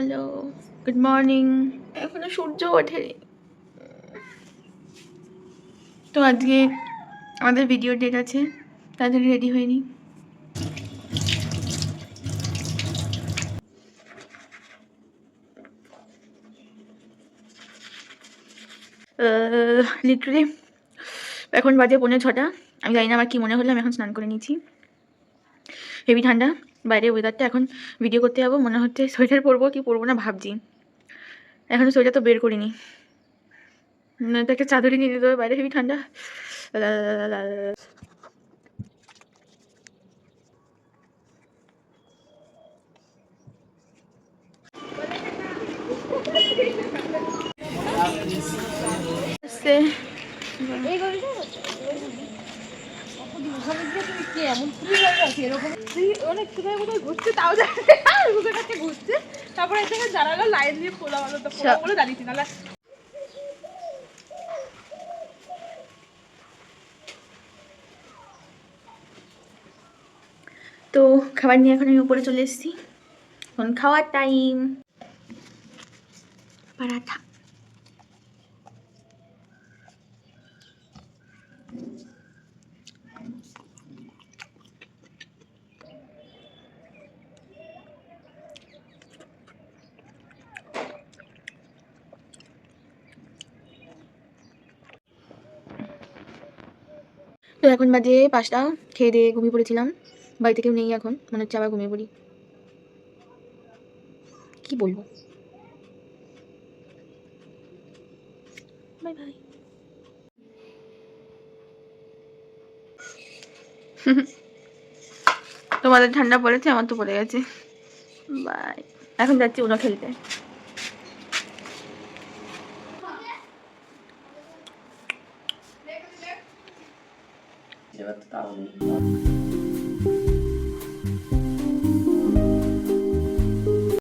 Hello, good morning. এখনো সূর্য ওঠেনি। তো আজকে আমাদের ভিডিও ডেট আছে, তাড়াতাড়ি রেডি হয়নি। লিটারেলি এখন বাজে 5:45। আমি জানি না আমার কী মনে হলো, আমি এখন স্নান করে নিয়েছি। হেভি ঠান্ডা বাইরে ওয়েদারটা। এখন ভিডিও করতে যাবো, মনে হচ্ছে সোয়েটার পরবো কি পরবো না ভাবছি। এখনও সোয়েটার তো বের করিনি, তো একটা চাদরই নিয়ে নিতে হবে, বাইরে হেভি ঠান্ডা। তারপরে জানালা লাইন দিয়ে খোলা হলো, তো বলে দাঁড়িয়েছি না। তো খাবার নিয়ে এখন আমি উপরে চলে এসেছি, এখন খাওয়ার টাইম। পরাঠা। তো এখন বাজে 5টা, খেয়ে দিয়ে ঘুমিয়ে পড়েছিলাম। বাড়িতে কেউ নেই, এখন মনে হচ্ছে আবার ঘুমিয়ে পড়ি। কি বলবো, বাই বাই। তোমাদের ঠান্ডা পড়েছে, আমার তো পড়ে গেছে। বাই। এখন যাচ্ছি উনো খেলতে। এবার তো তাও